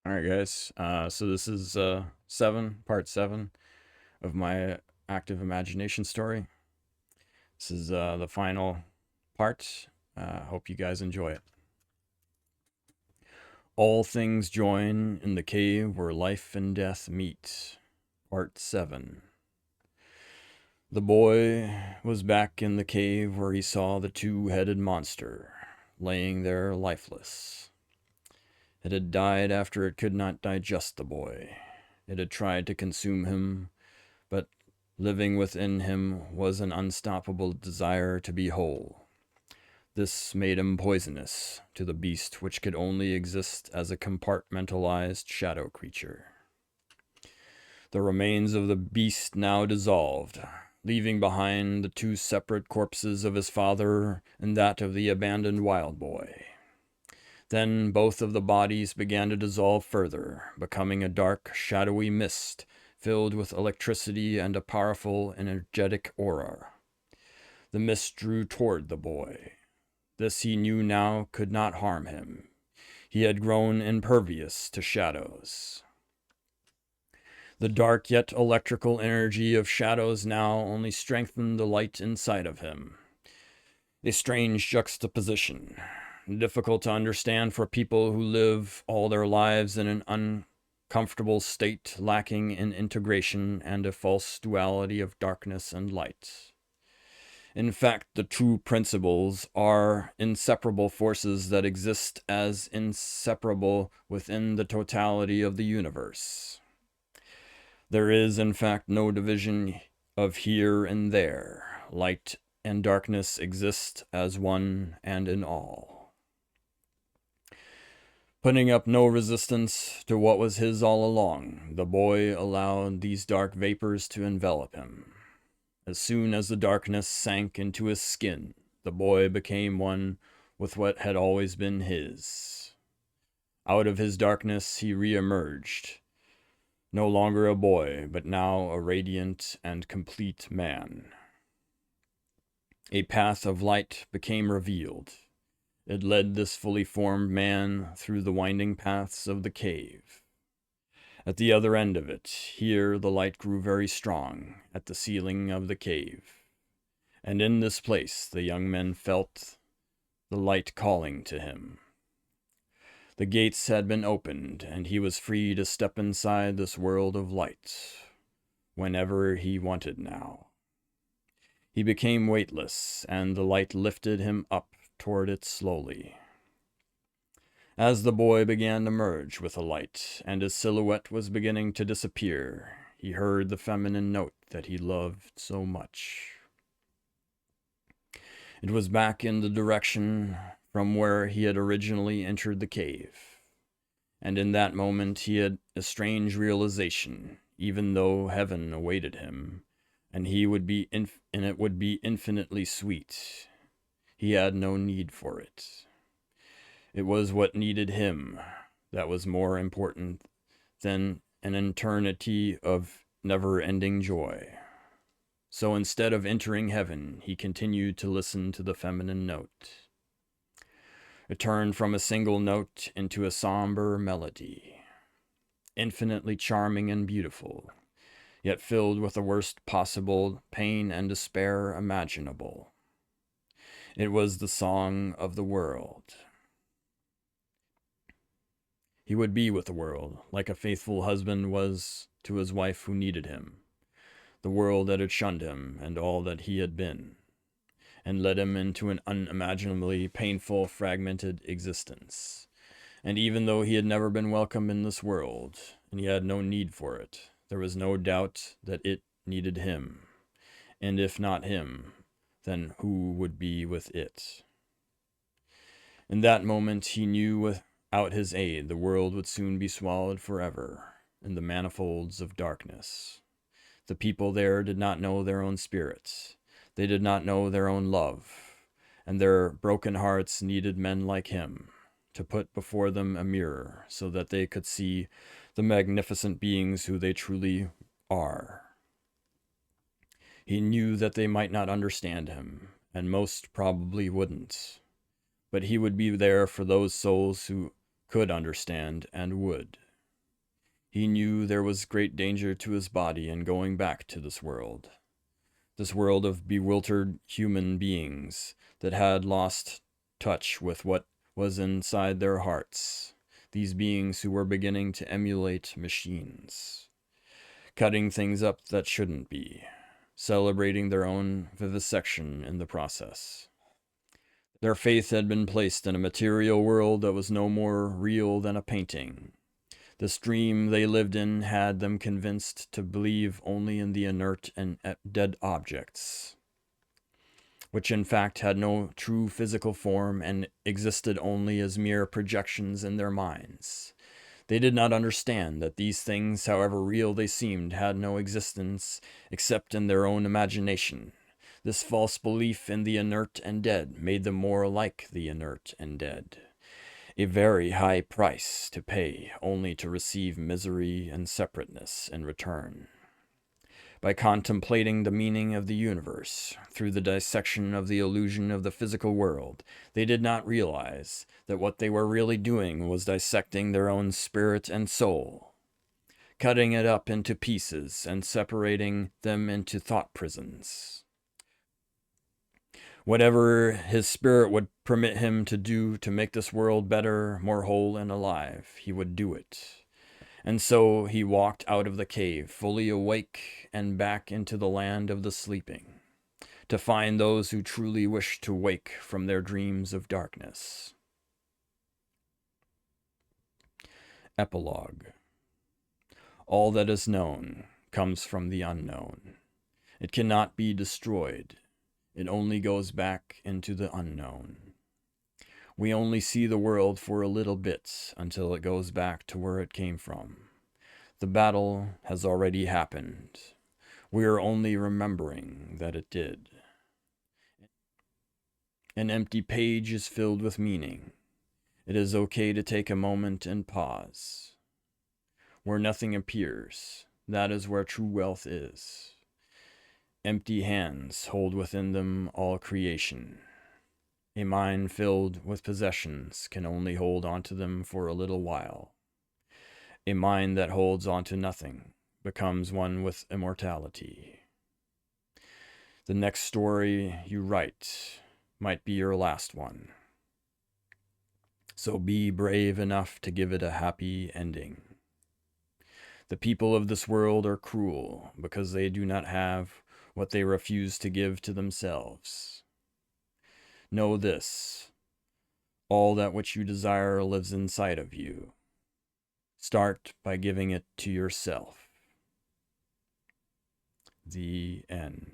All right, guys. So this is part seven of my active imagination story. This is the final part. Hope you guys enjoy it. All things join in the cave where life and death meet. Part 7. The boy was back in the cave where he saw the two-headed monster laying there lifeless. It had died after it could not digest the boy. It had tried to consume him, but living within him was an unstoppable desire to be whole. This made him poisonous to the beast, which could only exist as a compartmentalized shadow creature. The remains of the beast now dissolved, leaving behind the two separate corpses of his father and that of the abandoned wild boy. Then both of the bodies began to dissolve further, becoming a dark, shadowy mist filled with electricity and a powerful, energetic aura. The mist drew toward the boy. This he knew now could not harm him. He had grown impervious to shadows. The dark yet electrical energy of shadows now only strengthened the light inside of him. A strange juxtaposition, difficult to understand for people who live all their lives in an uncomfortable state lacking in integration and a false duality of darkness and light. In fact, the true principles are inseparable forces that exist as inseparable within the totality of the universe. There is, in fact, no division of here and there. Light and darkness exist as one and in all. Putting up no resistance to what was his all along, the boy allowed these dark vapors to envelop him. As soon as the darkness sank into his skin, the boy became one with what had always been his. Out of his darkness he re-emerged, no longer a boy, but now a radiant and complete man. A path of light became revealed. It led this fully formed man through the winding paths of the cave. At the other end of it, here the light grew very strong, at the ceiling of the cave. And in this place the young man felt the light calling to him. The gates had been opened, and he was free to step inside this world of light, whenever he wanted now. He became weightless, and the light lifted him up toward it slowly. As the boy began to merge with the light, and his silhouette was beginning to disappear, he heard the feminine note that he loved so much. It was back in the direction from where he had originally entered the cave. And in that moment he had a strange realization, even though heaven awaited him, and he would be and it would be infinitely sweet. He had no need for it. It was what needed him that was more important than an eternity of never-ending joy. So instead of entering heaven, he continued to listen to the feminine note. It turned from a single note into a somber melody, infinitely charming and beautiful, yet filled with the worst possible pain and despair imaginable. It was the song of the world. He would be with the world, like a faithful husband was to his wife who needed him, the world that had shunned him and all that he had been, and led him into an unimaginably painful, fragmented existence. And even though he had never been welcome in this world, and he had no need for it, there was no doubt that it needed him. And if not him, then who would be with it? In that moment, he knew without his aid, the world would soon be swallowed forever in the manifolds of darkness. The people there did not know their own spirits. They did not know their own love, and their broken hearts needed men like him to put before them a mirror so that they could see the magnificent beings who they truly are. He knew that they might not understand him, and most probably wouldn't, but he would be there for those souls who could understand and would. He knew there was great danger to his body in going back to this world of bewildered human beings that had lost touch with what was inside their hearts, these beings who were beginning to emulate machines, cutting things up that shouldn't be, celebrating their own vivisection in the process. Their faith had been placed in a material world that was no more real than a painting. This dream they lived in had them convinced to believe only in the inert and dead objects, which in fact had no true physical form and existed only as mere projections in their minds. They did not understand that these things, however real they seemed, had no existence except in their own imagination. This false belief in the inert and dead made them more like the inert and dead. A very high price to pay only to receive misery and separateness in return. By contemplating the meaning of the universe through the dissection of the illusion of the physical world, they did not realize that what they were really doing was dissecting their own spirit and soul, cutting it up into pieces and separating them into thought prisons. Whatever his spirit would permit him to do to make this world better, more whole and alive, he would do it. And so he walked out of the cave, fully awake and back into the land of the sleeping, to find those who truly wished to wake from their dreams of darkness. Epilogue. All that is known comes from the unknown. It cannot be destroyed. It only goes back into the unknown. We only see the world for a little bit until it goes back to where it came from. The battle has already happened. We are only remembering that it did. An empty page is filled with meaning. It is okay to take a moment and pause. Where nothing appears, that is where true wealth is. Empty hands hold within them all creation. A mind filled with possessions can only hold onto them for a little while. A mind that holds onto nothing becomes one with immortality. The next story you write might be your last one. So be brave enough to give it a happy ending. The people of this world are cruel because they do not have what they refuse to give to themselves. Know this: all that which you desire lives inside of you. Start by giving it to yourself. The end.